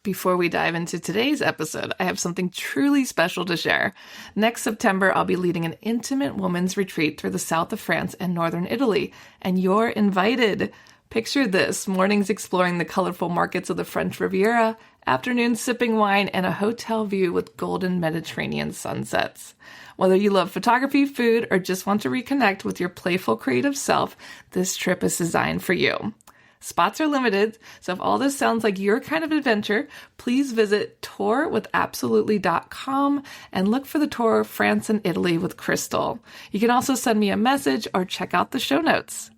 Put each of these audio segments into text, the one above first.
Before we dive into today's episode, I have something truly special to share. Next September, I'll be leading an intimate women's retreat through the south of France and northern Italy, and you're invited. Picture this: mornings exploring the colorful markets of the French Riviera, afternoons sipping wine, and a hotel view with golden Mediterranean sunsets. Whether you love photography, food, or just want to reconnect with your playful creative self, this trip is designed for you. Spots are limited, so if all this sounds like your kind of adventure, please visit tourwithabsolutely.com and look for the tour France and Italy with Crystal. You can also send me a message or check out the show notes.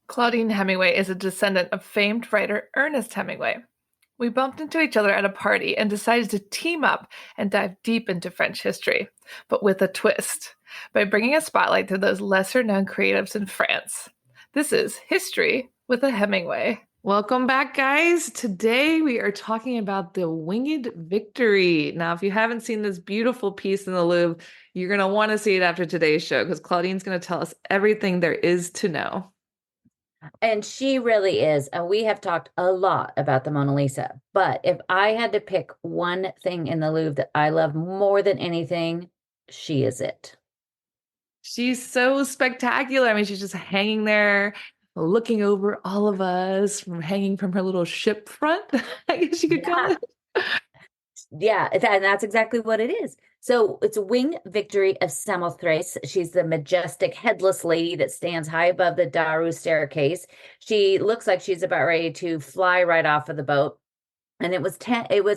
Claudine Hemingway is a descendant of famed writer Ernest Hemingway. We bumped into each other at a party and decided to team up and dive deep into French history, but with a twist, by bringing a spotlight to those lesser-known creatives in France. This is History with a Hemingway. Welcome back, guys. Today we are talking about the Winged Victory. Now, if you haven't seen this beautiful piece in the Louvre, you're going to want to see it after today's show because Claudine's going to tell us everything there is to know. And she really is. And we have talked a lot about the Mona Lisa. But if I had to pick one thing in the Louvre that I love more than anything, she is it. She's so spectacular. I mean, she's just hanging there, looking over all of us, hanging from her little ship front, I guess you could call it. Yeah, and that's exactly what it is. So it's a Winged Victory of Samothrace. She's the majestic headless lady that stands high above the Daru staircase. She looks like she's about ready to fly right off of the boat. And it was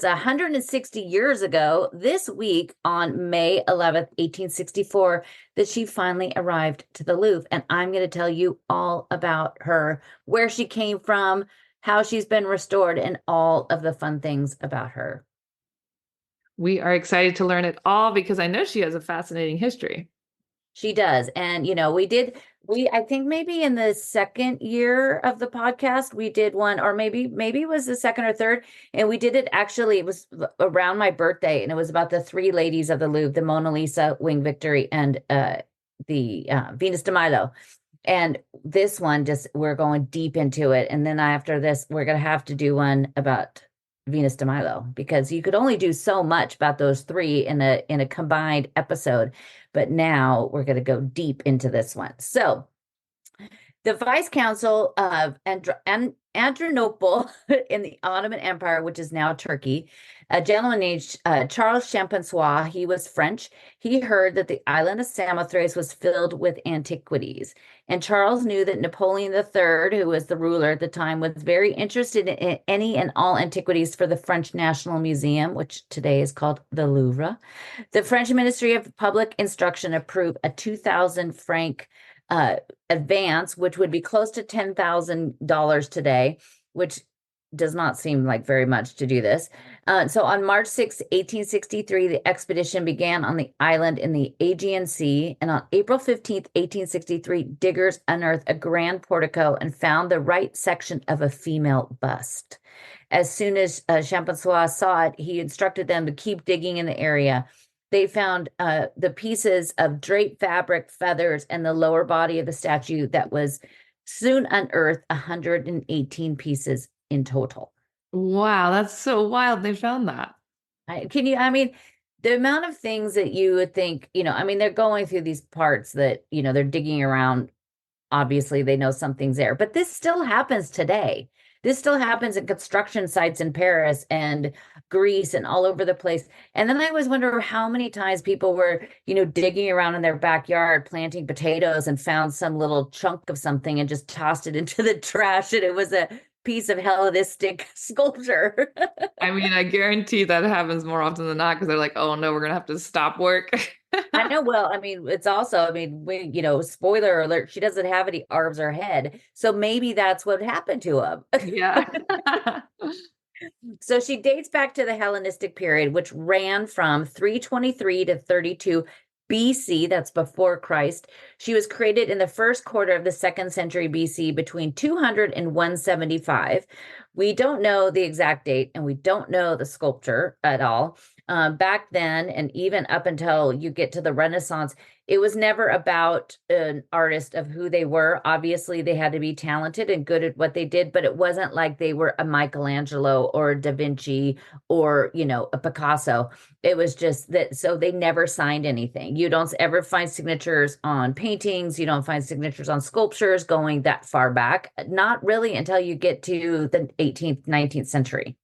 160 years ago this week on May 11th, 1864, that she finally arrived to the Louvre. And I'm going to tell you all about her, where she came from, how she's been restored, and all of the fun things about her. We are excited to learn it all because I know she has a fascinating history. She does. And, I think maybe in the second year of the podcast, we did one, or maybe it was the second or third. And we did it actually, it was around my birthday, and it was about the three ladies of the Louvre, the Mona Lisa, Winged Victory, and the Venus de Milo. And this one, we're going deep into it. And then after this, we're going to have to do one about Venus de Milo, because you could only do so much about those three in a combined episode. But now we're going to go deep into this one. So the Vice Consul of Adrianople in the Ottoman Empire, which is now Turkey, a gentleman named Charles Champenois, he was French. He heard that the island of Samothrace was filled with antiquities. And Charles knew that Napoleon III, who was the ruler at the time, was very interested in any and all antiquities for the French National Museum, which today is called the Louvre. The French Ministry of Public Instruction approved a 2,000 franc advance, which would be close to $10,000 today, which does not seem like very much to do this. So on March 6, 1863, the expedition began on the island in the Aegean Sea. And on April 15th, 1863, diggers unearthed a grand portico and found the right section of a female bust. As soon as Champenois saw it, he instructed them to keep digging in the area. They found the pieces of draped fabric, feathers, and the lower body of the statue that was soon unearthed 118 pieces in total. Wow, that's so wild. They found that. The amount of things that you would think, they're going through these parts that, they're digging around. Obviously, they know something's there, but this still happens today. This still happens at construction sites in Paris and Greece and all over the place. And then I always wonder how many times people were, digging around in their backyard, planting potatoes, and found some little chunk of something and just tossed it into the trash. And it was a piece of Hellenistic sculpture. I guarantee that happens more often than not because they're like, oh no, we're going to have to stop work. I know. Well, it's also, spoiler alert, she doesn't have any arms or head. So maybe that's what happened to him. Yeah. So she dates back to the Hellenistic period, which ran from 323 to 32 BC, that's before Christ. She was created in the first quarter of the second century BC between 200 and 175. We don't know the exact date, and we don't know the sculptor at all. Back then, and even up until you get to the Renaissance, it was never about an artist of who they were. Obviously, they had to be talented and good at what they did, but it wasn't like they were a Michelangelo or a Da Vinci or, a Picasso. It was just that, so they never signed anything. You don't ever find signatures on paintings. You don't find signatures on sculptures going that far back. Not really until you get to the 18th, 19th century.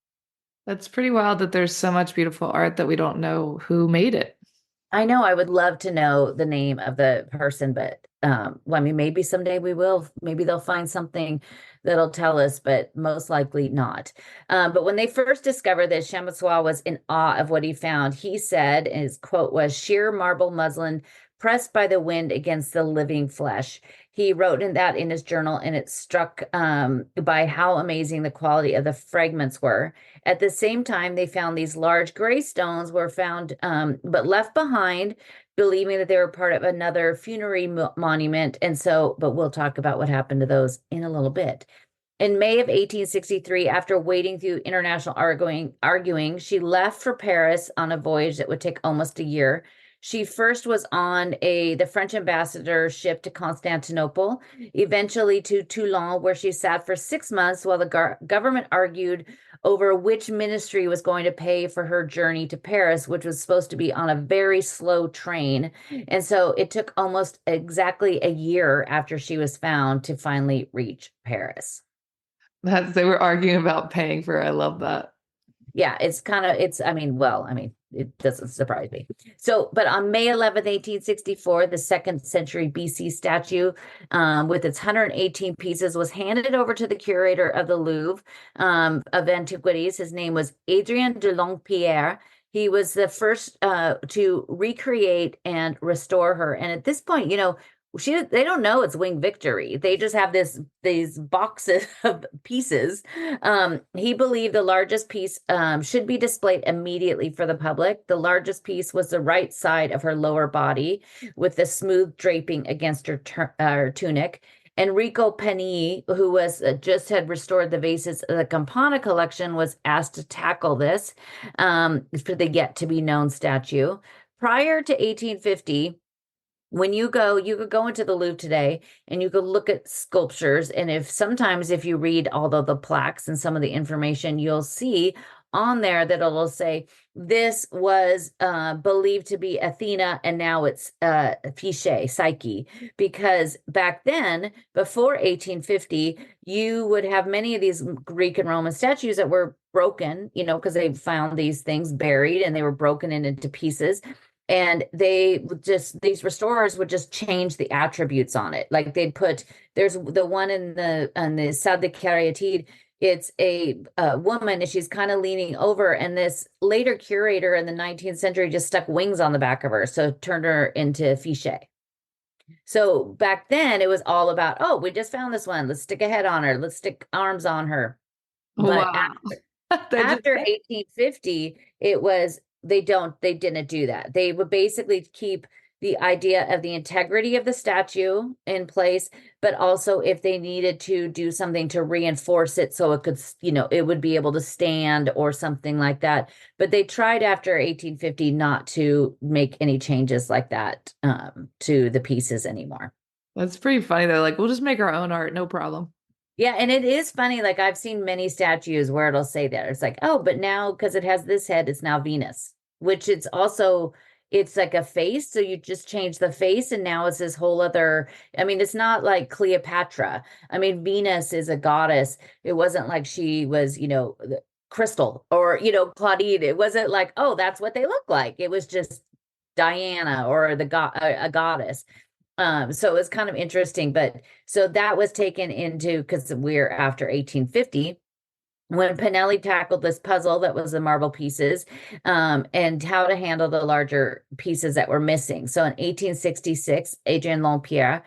That's pretty wild that there's so much beautiful art that we don't know who made it. I know I would love to know the name of the person, but well, I mean, maybe someday we will. Maybe they'll find something that'll tell us, but most likely not. But when they first discovered this, Champmathieu was in awe of what he found. He said, and his quote was, sheer marble muslin pressed by the wind against the living flesh. He wrote in his journal, and it struck by how amazing the quality of the fragments were. At the same time, they found these large gray stones were found, but left behind, believing that they were part of another funerary monument. And so, but we'll talk about what happened to those in a little bit. In May of 1863, after wading through international arguing, she left for Paris on a voyage that would take almost a year. She first was on the French ambassador ship to Constantinople, eventually to Toulon, where she sat for 6 months while the government argued over which ministry was going to pay for her journey to Paris, which was supposed to be on a very slow train. And so it took almost exactly a year after she was found to finally reach Paris. They were arguing about paying for it. I love that. Yeah, it doesn't surprise me. So, but on May 11th, 1864, the second century BC statue with its 118 pieces was handed over to the curator of the Louvre of Antiquities. His name was Adrien de Longpierre. He was the first to recreate and restore her. And at this point, they don't know it's Winged Victory. They just have these boxes of pieces. He believed the largest piece should be displayed immediately for the public. The largest piece was the right side of her lower body with the smooth draping against her tunic. Enrico Peni, who was just had restored the vases of the Campana collection, was asked to tackle this for the yet to be known statue. Prior to 1850, when you could go into the Louvre today and you could look at sculptures. And if you read all the plaques and some of the information, you'll see on there that it'll say this was believed to be Athena, and now it's Psyche, because back then, before 1850, you would have many of these Greek and Roman statues that were broken, because they found these things buried and they were broken into pieces. And these restorers would just change the attributes on it. Like there's the one in the Salle de Caryatide. It's a woman, and she's kind of leaning over. And this later curator in the 19th century just stuck wings on the back of her. So turned her into Fichet. So back then it was all about, oh, we just found this one. Let's stick a head on her. Let's stick arms on her. But Wow. after 1850, they didn't do that. They would basically keep the idea of the integrity of the statue in place, but also if they needed to do something to reinforce it so it could, it would be able to stand or something like that. But they tried after 1850 not to make any changes like that to the pieces anymore. That's pretty funny. They're like, we'll just make our own art, no problem. Yeah, and it is funny. Like I've seen many statues where it'll say that. It's like, oh, but now because it has this head, it's now Venus, which it's like a face. So you just change the face, and now it's this whole other. I mean, it's not like Cleopatra. I mean, Venus is a goddess. It wasn't like she was, Crystal or, Claudine. It wasn't like, oh, that's what they look like. It was just Diana or a goddess. So it's kind of interesting, but so that was taken into, because we're after 1850 when Pinelli tackled this puzzle that was the marble pieces, and how to handle the larger pieces that were missing. So in 1866, Adrien Longpierre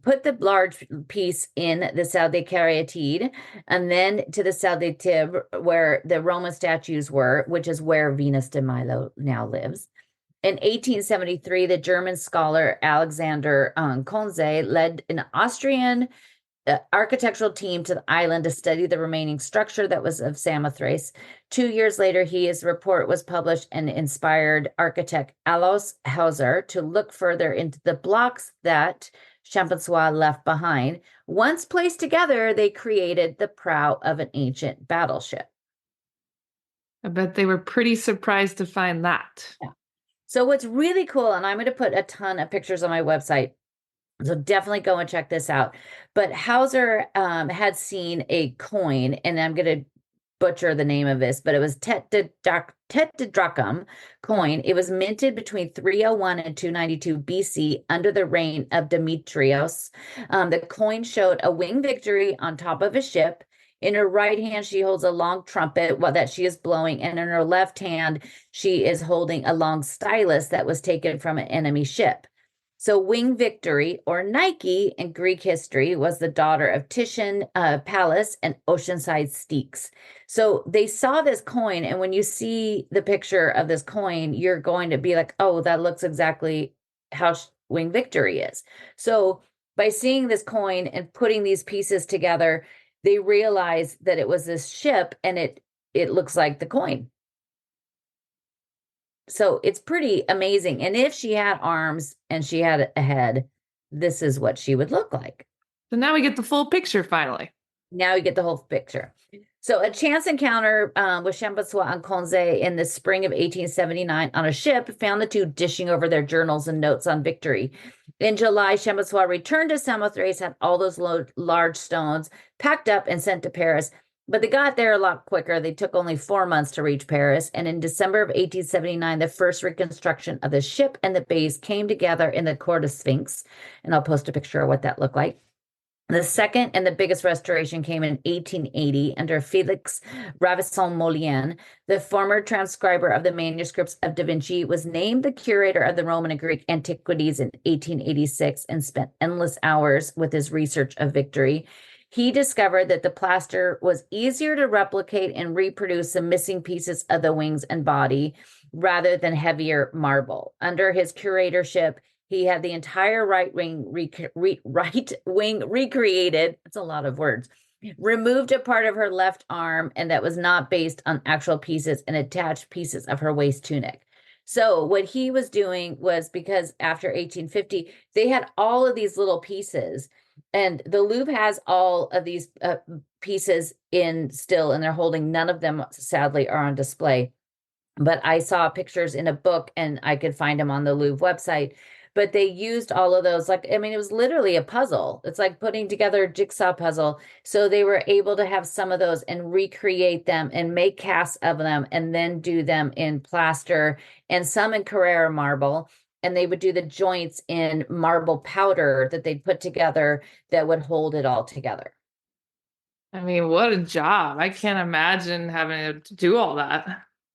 put the large piece in the Salle de Caryatide, and then to the Salle de Tibre, where the Roman statues were, which is where Venus de Milo now lives. In 1873, the German scholar Alexander Conze led an Austrian architectural team to the island to study the remaining structure that was of Samothrace. 2 years later, his report was published and inspired architect Alois Hauser to look further into the blocks that Champenois left behind. Once placed together, they created the prow of an ancient battleship. I bet they were pretty surprised to find that. Yeah. So what's really cool, and I'm going to put a ton of pictures on my website, so definitely go and check this out. But Hauser had seen a coin, and I'm going to butcher the name of this, but it was Tetradrachm coin. It was minted between 301 and 292 BC under the reign of Demetrios. The coin showed a winged victory on top of a ship. In her right hand, she holds a long trumpet that she is blowing, and in her left hand, she is holding a long stylus that was taken from an enemy ship. So Winged Victory, or Nike in Greek history, was the daughter of Titian, Pallas, and Oceanside Styx. So they saw this coin, and when you see the picture of this coin, you're going to be like, oh, that looks exactly how Winged Victory is. So by seeing this coin and putting these pieces together, they realized that it was this ship, and it looks like the coin. So it's pretty amazing. And if she had arms and she had a head, this is what she would look like. So now we get the full picture finally. Now you get the whole picture. So a chance encounter with Champenois and Conze in the spring of 1879 on a ship found the two dishing over their journals and notes on victory. In July, Champenois returned to Samothrace, had all those large stones packed up and sent to Paris. But they got there a lot quicker. They took only 4 months to reach Paris. And in December of 1879, the first reconstruction of the ship and the base came together in the Court of Sphinx. And I'll post a picture of what that looked like. The second and the biggest restoration came in 1880 under Félix Ravissant-Molien. The former transcriber of the manuscripts of Da Vinci was named the curator of the Roman and Greek antiquities in 1886 and spent endless hours with his research of victory. He discovered that the plaster was easier to replicate and reproduce the missing pieces of the wings and body rather than heavier marble. Under his curatorship, he had the entire right wing recreated. That's a lot of words. Removed a part of her left arm, and that was not based on actual pieces, and attached pieces of her waist tunic. So what he was doing was, because after 1850, they had all of these little pieces, and the Louvre has all of these pieces in still, and they're holding, none of them, sadly, are on display. But I saw pictures in a book, and I could find them on the Louvre website. But they used all of those, like, I mean, it was literally a puzzle. It's like putting together a jigsaw puzzle. So they were able to have some of those and recreate them and make casts of them and then do them in plaster and some in Carrara marble. And they would do the joints in marble powder that they'd put together that would hold it all together. I mean, what a job. I can't imagine having to do all that.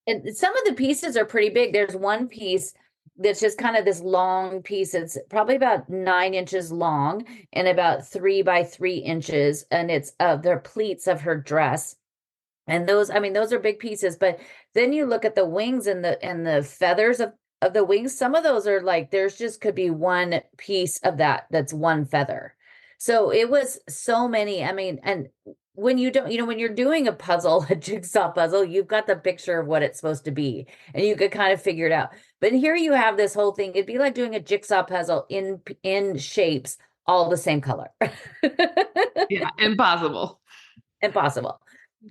And some of the pieces are pretty big. There's one piece that's just kind of this long piece. It's probably about 9 inches long and about 3 by 3 inches. And it's they're pleats of her dress. And those, I mean, those are big pieces. But then you look at the wings and the feathers of the wings. Some of those are like, there's just could be one piece of that's one feather. So it was so many. I mean, and when you don't, when you're doing a puzzle, a jigsaw puzzle, you've got the picture of what it's supposed to be, and you could kind of figure it out. But here you have this whole thing. It'd be like doing a jigsaw puzzle in shapes, all the same color. Yeah, impossible. Impossible.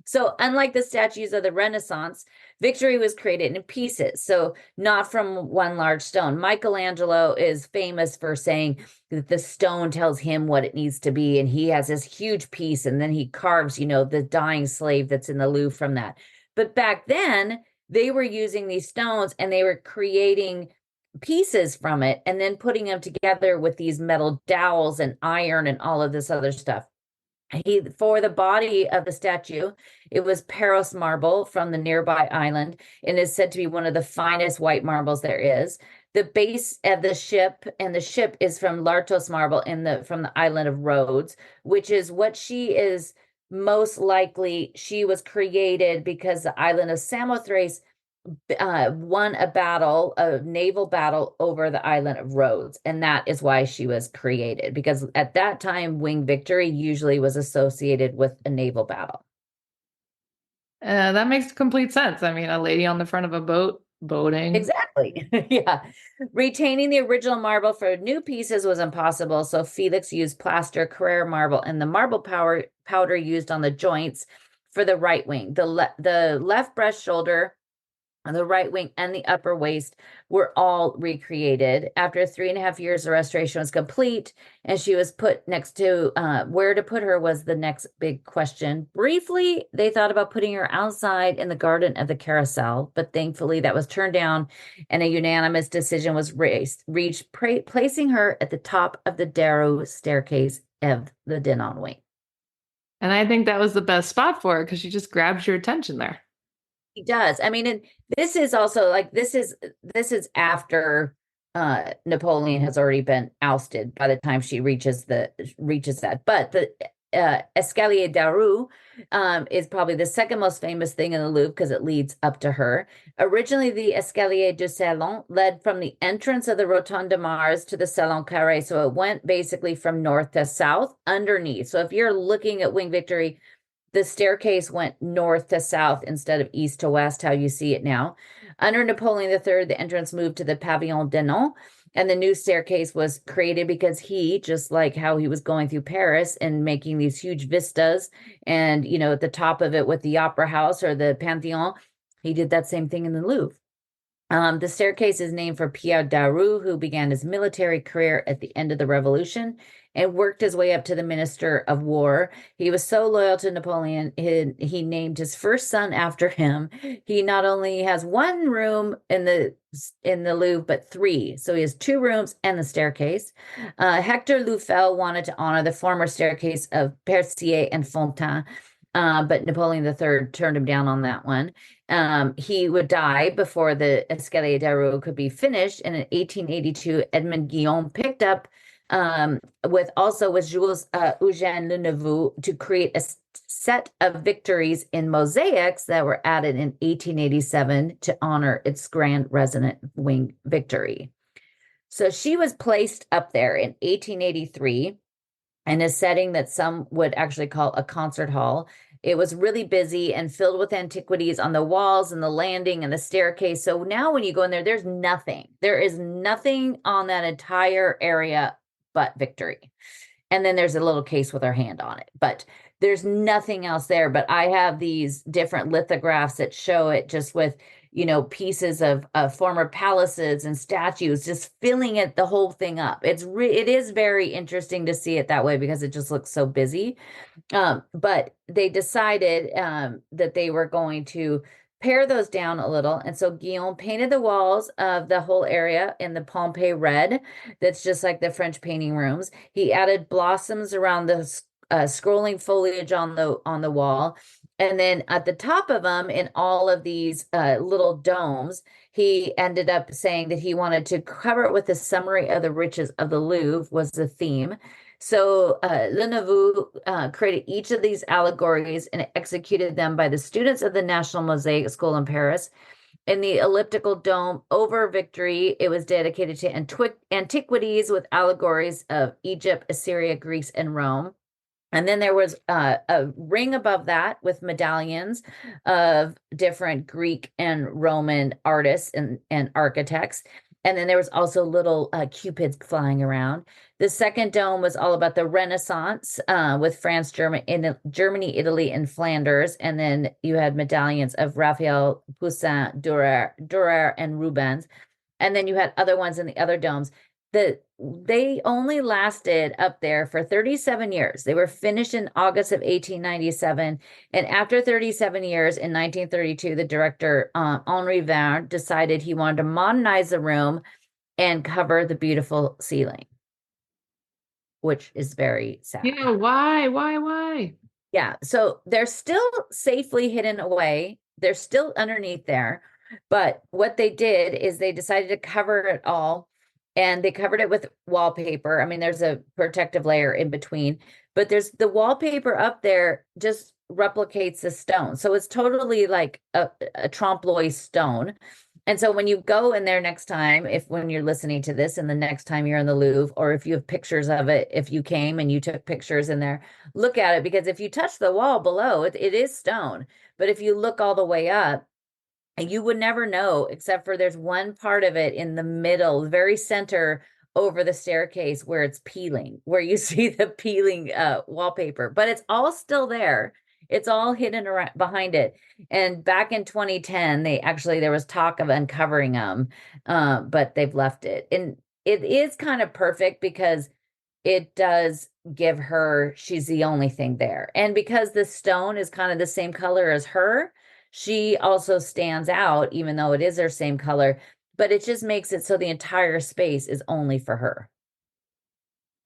So unlike the statues of the Renaissance, victory was created in pieces, so not from one large stone. Michelangelo is famous for saying that the stone tells him what it needs to be, and he has this huge piece, and then he carves, the dying slave that's in the Louvre from that. But back then, they were using these stones, and they were creating pieces from it, and then putting them together with these metal dowels and iron and all of this other stuff. For the body of the statue, it was Paros marble from the nearby island, and is said to be one of the finest white marbles there is. The base of the ship, and the ship is from Lartos marble from the island of Rhodes, which is what she is most likely. She was created because the island of Samothrace won a naval battle over the island of Rhodes. And that is why she was created, because at that time, Wing Victory usually was associated with a naval battle. That makes complete sense. I mean, a lady on the front of a boat boating. Exactly. Yeah. Retaining the original marble for new pieces was impossible, so Felix used plaster Carrara marble and the marble powder used on the joints for the right wing. The left breast shoulder, the right wing, and the upper waist were all recreated. After 3.5 years, the restoration was complete, and she was put next to where to put her was the next big question. Briefly, they thought about putting her outside in the garden of the carousel, but thankfully that was turned down, and a unanimous decision was reached, placing her at the top of the Darrow staircase of the Denon wing. And I think that was the best spot for her because she just grabs your attention there. He does. I mean, and this is also like this is after Napoleon has already been ousted by the time she reaches that. But the Escalier Daru is probably the second most famous thing in the Louvre because it leads up to her. Originally, the Escalier du Salon led from the entrance of the Rotonde de Mars to the Salon Carré. So it went basically from north to south underneath. So if you're looking at Wing Victory, the staircase went north to south instead of east to west, how you see it now. Under Napoleon III, the entrance moved to the Pavillon Denon, and the new staircase was created because he, just like how he was going through Paris and making these huge vistas, and at the top of it with the Opera House or the Pantheon, he did that same thing in the Louvre. The staircase is named for Pierre Daru, who began his military career at the end of the Revolution and worked his way up to the Minister of War. He was so loyal to Napoleon, he named his first son after him. He not only has one room in the Louvre, but three. So he has two rooms and the staircase. Hector Lufel wanted to honor the former staircase of Percier and Fontaine, but Napoleon III turned him down on that one. He would die before the Escalier Daru could be finished. And in 1882, Edmond Guillaume picked up with Jules Eugène Le Neveu to create a set of victories in mosaics that were added in 1887 to honor its grand resident Wing Victory. So she was placed up there in 1883 in a setting that some would actually call a concert hall. It was really busy and filled with antiquities on the walls and the landing and the staircase. So now when you go in there, there's nothing. There is nothing on that entire area but Victory. And then there's a little case with her hand on it, but there's nothing else there. But I have these different lithographs that show it just with, pieces of former palaces and statues, just filling the whole thing up. It is very interesting to see it that way because it just looks so busy. But they decided that they were going to pare those down a little. And so Guillaume painted the walls of the whole area in the Pompeii red. That's just like the French painting rooms. He added blossoms around the scrolling foliage on the wall. And then at the top of them, in all of these little domes, he ended up saying that he wanted to cover it with a summary of the riches of the Louvre was the theme. So Le Neveu created each of these allegories and executed them by the students of the National Mosaic School in Paris. In the elliptical dome over Victory, it was dedicated to antiquities with allegories of Egypt, Assyria, Greece, and Rome. And then there was a ring above that with medallions of different Greek and Roman artists and architects. And then there was also little cupids flying around. The second dome was all about the Renaissance with France, Germany, Italy, and Flanders. And then you had medallions of Raphael, Poussin, Durer, and Rubens. And then you had other ones in the other domes. They only lasted up there for 37 years. They were finished in August of 1897. And after 37 years, in 1932, the director, Henri Verne, decided he wanted to modernize the room and cover the beautiful ceiling, which is very sad. Yeah, why? Yeah, so they're still safely hidden away. They're still underneath there. But what they did is they decided to cover it all. And they covered it with wallpaper. I mean, there's a protective layer in between, but there's the wallpaper up there just replicates the stone. So it's totally like a trompe l'oeil stone. And so when you go in there next time, if when you're listening to this and the next time you're in the Louvre, or if you have pictures of it, if you came and you took pictures in there, look at it, because if you touch the wall below, it is stone. But if you look all the way up, and you would never know, except for there's one part of it in the middle, very center over the staircase where it's peeling, where you see the peeling wallpaper, but it's all still there. It's all hidden around behind it. And back in 2010, there was talk of uncovering them, but they've left it. And it is kind of perfect because it does give her, she's the only thing there. And because the stone is kind of the same color as her, she also stands out, even though it is their same color, but it just makes it so the entire space is only for her.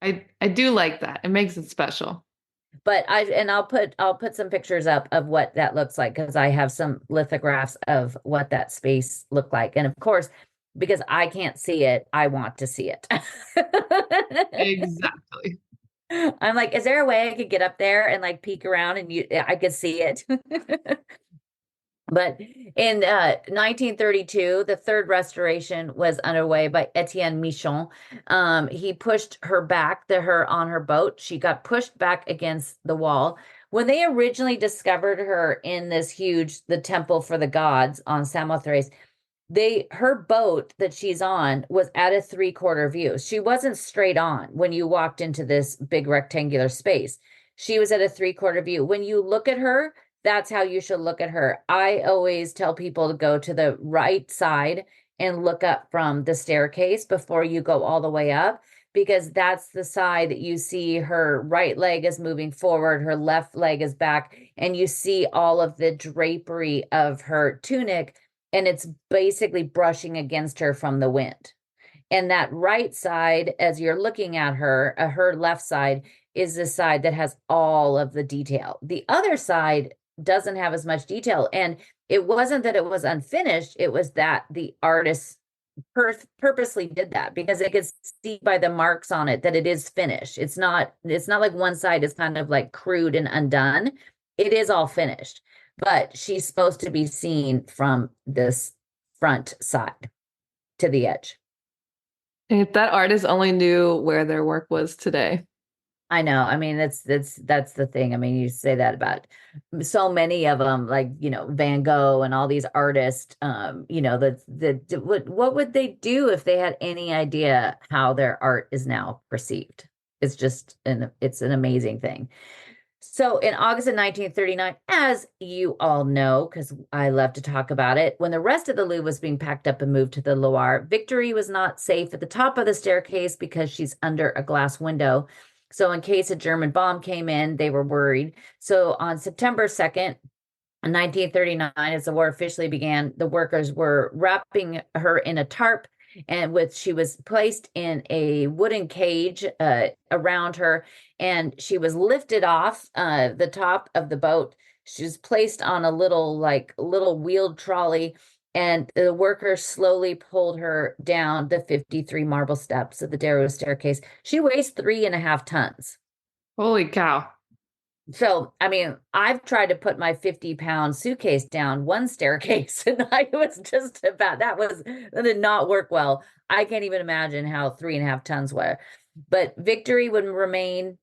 I do like that. It makes it special. But I'll put some pictures up of what that looks like, because I have some lithographs of what that space looked like. And of course, because I can't see it, I want to see it. Exactly. I'm like, is there a way I could get up there and like peek around and I could see it? But in 1932, the third restoration was underway by Etienne Michon. He pushed her back, her on her boat. She got pushed back against the wall. When they originally discovered her in the temple for the gods on Samothrace, her boat that she's on was at a 3/4 view. She wasn't straight on when you walked into this big rectangular space. She was at a 3/4 view. When you look at her, that's how you should look at her. I always tell people to go to the right side and look up from the staircase before you go all the way up, because that's the side that you see her right leg is moving forward, her left leg is back, and you see all of the drapery of her tunic, and it's basically brushing against her from the wind. And that right side, as you're looking at her left side is the side that has all of the detail. The other side doesn't have as much detail. And it wasn't that it was unfinished, it was that the artist purposely did that, because they could see by the marks on it that it is finished. It's not like one side is kind of like crude and undone. It is all finished, but she's supposed to be seen from this front side to the edge. If that artist only knew where their work was today. I know. I mean, that's the thing. I mean, you say that about so many of them, like, Van Gogh and all these artists. What would they do if they had any idea how their art is now perceived? It's an amazing thing. So in August of 1939, as you all know, because I love to talk about it, when the rest of the Louvre was being packed up and moved to the Loire, Victory was not safe at the top of the staircase because she's under a glass window. So in case a German bomb came in, they were worried. So on September 2nd, 1939, as the war officially began, the workers were wrapping her in a tarp, and she was placed in a wooden cage around her, and she was lifted off the top of the boat. She was placed on a little wheeled trolley, and the workers slowly pulled her down the 53 marble steps of the Darrow staircase. She weighs 3.5 tons. Holy cow. So, I mean, I've tried to put my 50-pound suitcase down one staircase, and that did not work well. I can't even imagine how 3.5 tons were. But Victory would remain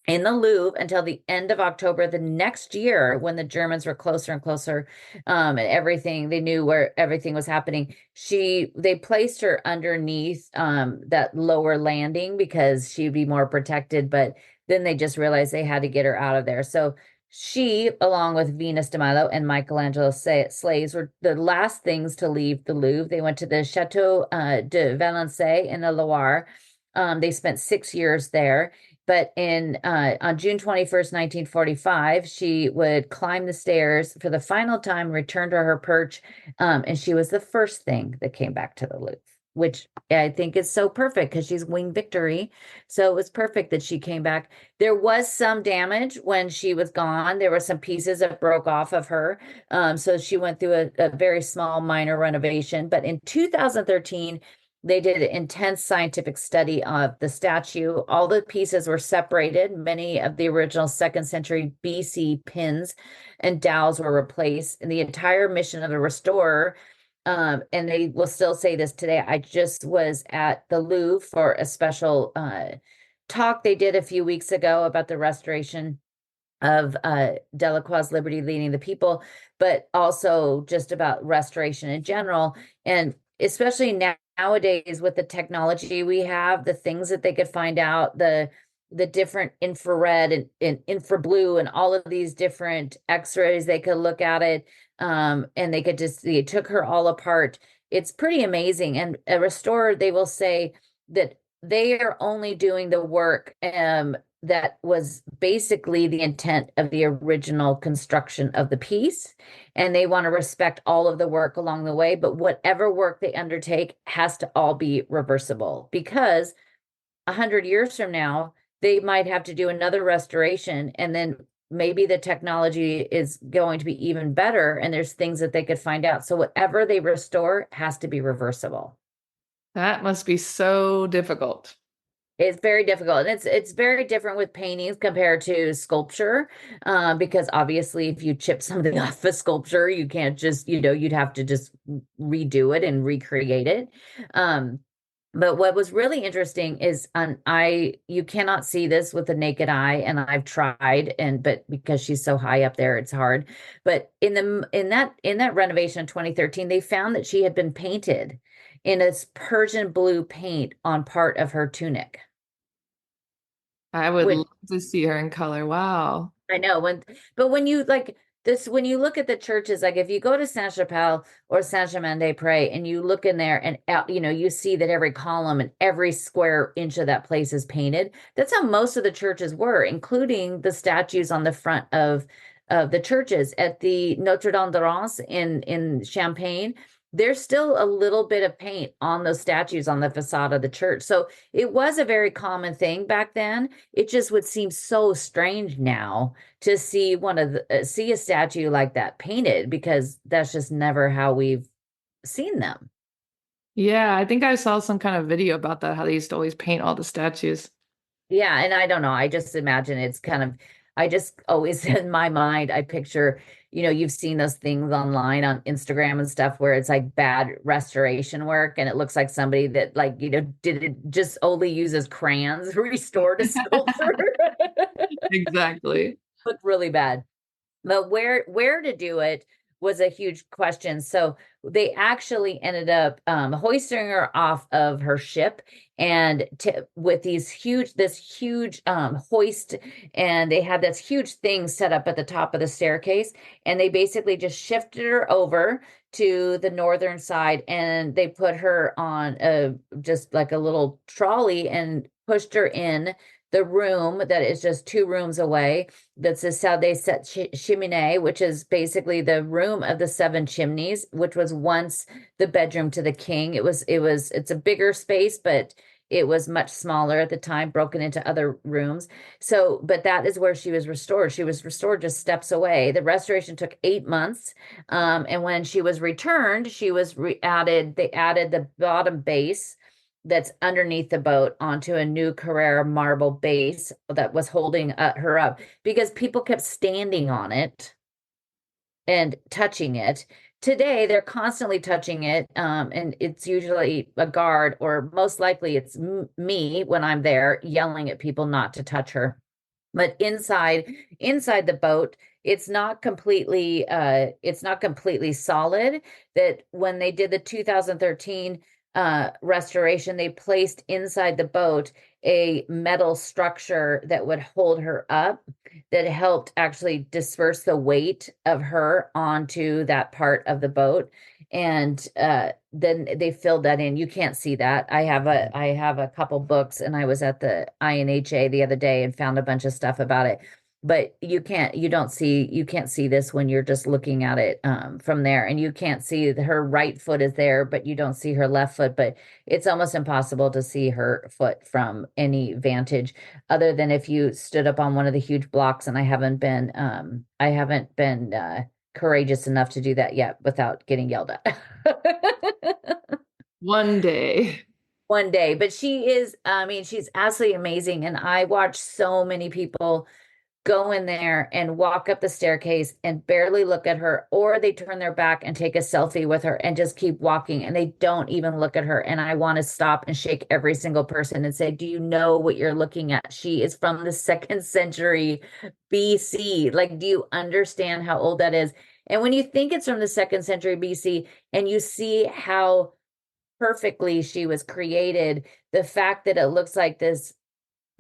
in the Louvre until the end of October the next year, when the Germans were closer and closer, and they knew where everything was happening. They placed her underneath that lower landing because she'd be more protected, but then they just realized they had to get her out of there. So she, along with Venus de Milo and Michelangelo Slaves, were the last things to leave the Louvre. They went to the Chateau de Valençay in the Loire. They spent 6 years there. But on June 21st, 1945, she would climb the stairs for the final time, return to her perch, and she was the first thing that came back to the Louvre, which I think is so perfect because she's winged Victory. So it was perfect that she came back. There was some damage when she was gone. There were some pieces that broke off of her. So she went through a very small minor renovation. But in 2013, They did an intense scientific study of the statue. All the pieces were separated. Many of the original second century BC pins and dowels were replaced. And the entire mission of the restorer, and they will still say this today. I just was at the Louvre for a special talk they did a few weeks ago about the restoration of Delacroix's Liberty Leading the People, but also just about restoration in general. And especially nowadays with the technology we have, the things that they could find out, the different infrared and infra blue and all of these different x-rays, they could look at it, and they took her all apart. It's pretty amazing. And a restorer, they will say that they are only doing the work that was basically the intent of the original construction of the piece. And they want to respect all of the work along the way. But whatever work they undertake has to all be reversible, because 100 years from now, they might have to do another restoration, and then maybe the technology is going to be even better, and there's things that they could find out. So whatever they restore has to be reversible. That must be so difficult. It's very difficult, and it's very different with paintings compared to sculpture, because obviously, if you chip something off a sculpture, you can't just, you'd have to just redo it and recreate it. But what was really interesting is you cannot see this with the naked eye, and I've tried, but because she's so high up there, it's hard. But in that renovation in 2013, they found that she had been painted in a Persian blue paint on part of her tunic. I would Which love to see her in color. Wow. I know when you like this, when you look at the churches, like if you go to Saint-Chapelle or Saint-Germain-des-Prés and you look in there and out, you see that every column and every square inch of that place is painted. That's how most of the churches were, including the statues on the front of the churches. At the Notre Dame de Reims in Champagne, there's still a little bit of paint on those statues on the facade of the church. So it was a very common thing back then. It just would seem so strange now to see see a statue like that painted, because that's just never how we've seen them. Yeah, I think I saw some kind of video about that, how they used to always paint all the statues. Yeah, and I don't know. I just imagine it's kind of, I just always in my mind, I picture, you've seen those things online on Instagram and stuff where it's like bad restoration work, and it looks like somebody that did it just only uses crayons, restored a sculpture. Exactly. Looked really bad. But where to do it was a huge question. So they actually ended up hoisting her off of her ship, and with this huge hoist, and they had this huge thing set up at the top of the staircase, and they basically just shifted her over to the northern side, and they put her on just like a little trolley and pushed her in the room that is just 2 rooms away. That's a Salle Cheminée, which is basically the room of the 7 chimneys, which was once the bedroom to the king. It's a bigger space, but it was much smaller at the time, broken into other rooms. So, but that is where she was restored. She was restored just steps away. The restoration took 8 months. And when she was returned, she was they added the bottom base that's underneath the boat onto a new Carrara marble base that was holding her up, because people kept standing on it and touching it. Today, they're constantly touching it, and it's usually a guard, or most likely it's me when I'm there yelling at people not to touch her. But inside the boat, it's not completely solid. That when they did the 2013 restoration, they placed inside the boat a metal structure that would hold her up, that helped actually disperse the weight of her onto that part of the boat. And then they filled that in. You can't see that. I have a couple books, and I was at the INHA the other day and found a bunch of stuff about it. But you can't see this when you're just looking at it from there, and you can't see her right foot is there, but you don't see her left foot. But it's almost impossible to see her foot from any vantage, other than if you stood up on one of the huge blocks. And I haven't been courageous enough to do that yet without getting yelled at. One day. one day. But she is, I mean, she's absolutely amazing. And I watch so many people go in there and walk up the staircase and barely look at her, or they turn their back and take a selfie with her and just keep walking and they don't even look at her. And I want to stop and shake every single person and say, do you know what you're looking at? She is from the second century BC. Like, do you understand how old that is? And when you think it's from the second century BC and you see how perfectly she was created, the fact that it looks like this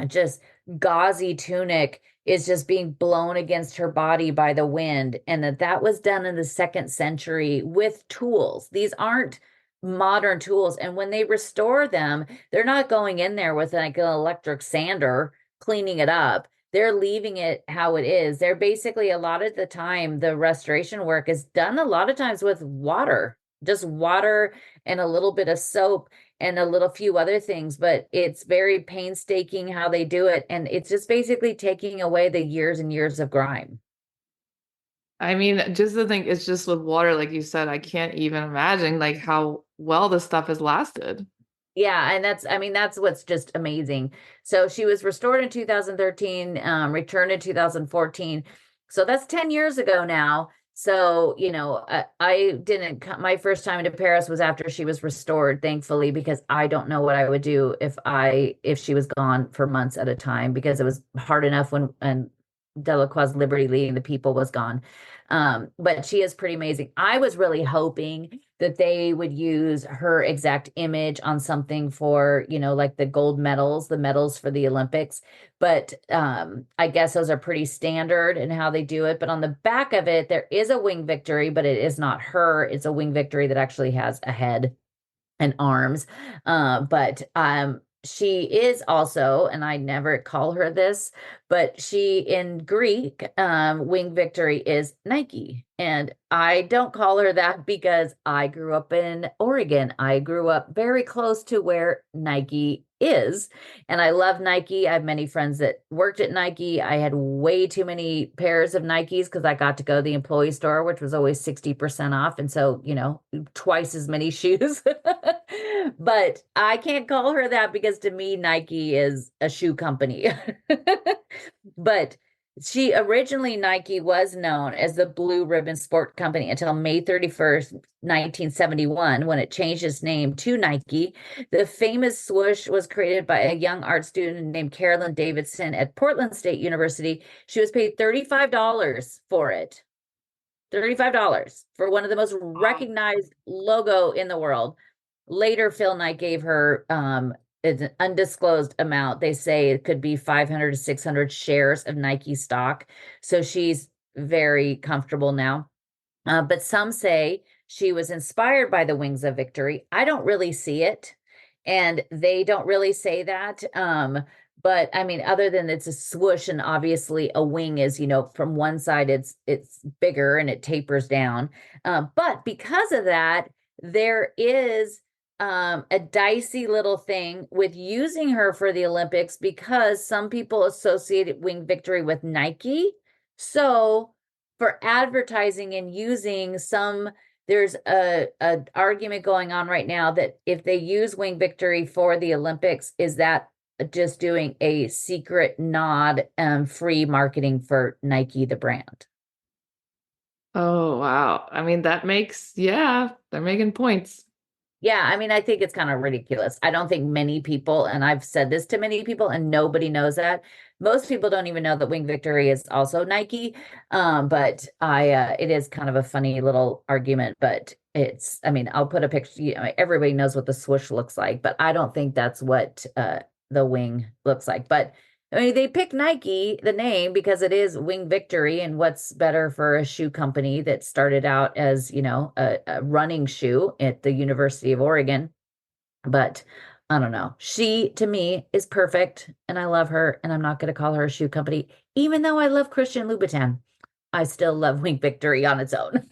just gauzy tunic is just being blown against her body by the wind, and that was done in the second century with tools. These aren't modern tools, and when they restore them, they're not going in there with like an electric sander cleaning it up. They're leaving it how it is. They're basically, a lot of the time the restoration work is done a lot of times with water, just water and a little bit of soap and a little few other things, but it's very painstaking how they do it. And it's just basically taking away the years and years of grime. I mean, just to think it's just with water, like you said, I can't even imagine like how well this stuff has lasted. Yeah, and that's, I mean, that's what's just amazing. So she was restored in 2013, returned in 2014. So that's 10 years ago now. So, I didn't, my first time to Paris was after she was restored, thankfully, because I don't know what I would do if she was gone for months at a time, because it was hard enough when Delacroix's Liberty Leading the People was gone. But she is pretty amazing. I was really hoping that they would use her exact image on something for, like the gold medals, the medals for the Olympics. But I guess those are pretty standard in how they do it. But on the back of it, there is a wing victory, but it is not her. It's a wing victory that actually has a head and arms. But she is also, and I never call her this, but she in Greek, wing victory is Nike. And I don't call her that because I grew up in Oregon. I grew up very close to where Nike is. And I love Nike. I have many friends that worked at Nike. I had way too many pairs of Nikes because I got to go to the employee store, which was always 60% off. And so, twice as many shoes. But I can't call her that because to me, Nike is a shoe company. But she originally, Nike was known as the Blue Ribbon Sport Company until May 31st, 1971, when it changed its name to Nike. The famous swoosh was created by a young art student named Carolyn Davidson at Portland State University. She was paid $35 for it. $35 for one of the most Wow. recognized logo in the world. Later, Phil Knight gave her an undisclosed amount. They say it could be 500 to 600 shares of Nike stock. So she's very comfortable now. But some say she was inspired by the Wings of Victory. I don't really see it, and they don't really say that. But I mean, other than it's a swoosh, and obviously a wing is, from one side it's bigger and it tapers down. But because of that, there is a dicey little thing with using her for the Olympics because some people associate wing victory with Nike. So for advertising and using some, there's a argument going on right now that if they use wing victory for the Olympics, is that just doing a secret nod, free marketing for Nike, the brand? Oh, wow. I mean, yeah, they're making points. Yeah, I mean, I think it's kind of ridiculous. I don't think many people, and I've said this to many people, and nobody knows that. Most people don't even know that Wing Victory is also Nike. But it is kind of a funny little argument. But I mean, I'll put a picture. Everybody knows what the swoosh looks like, but I don't think that's what the wing looks like. But I mean, they picked Nike, the name, because it is Wing Victory, and what's better for a shoe company that started out as, a running shoe at the University of Oregon. But I don't know. She, to me, is perfect, and I love her, and I'm not going to call her a shoe company. Even though I love Christian Louboutin, I still love Wing Victory on its own.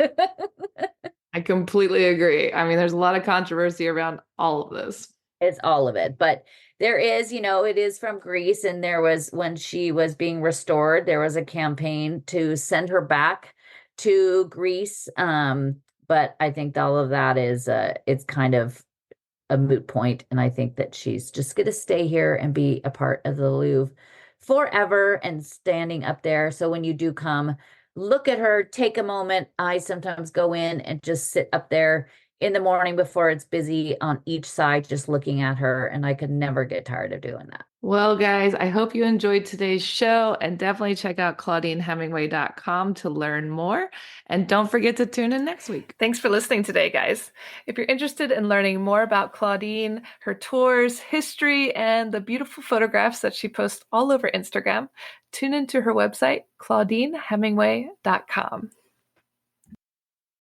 I completely agree. I mean, there's a lot of controversy around all of this. It's all of it. But there is, it is from Greece. And there was, when she was being restored, there was a campaign to send her back to Greece. But I think all of that is, it's kind of a moot point, and I think that she's just going to stay here and be a part of the Louvre forever and standing up there. So when you do come, look at her, take a moment. I sometimes go in and just sit up there in the morning before it's busy on each side, just looking at her, and I could never get tired of doing that. Well, guys, I hope you enjoyed today's show and definitely check out ClaudineHemingway.com to learn more. And don't forget to tune in next week. Thanks for listening today, guys. If you're interested in learning more about Claudine, her tours, history, and the beautiful photographs that she posts all over Instagram, tune into her website, ClaudineHemingway.com.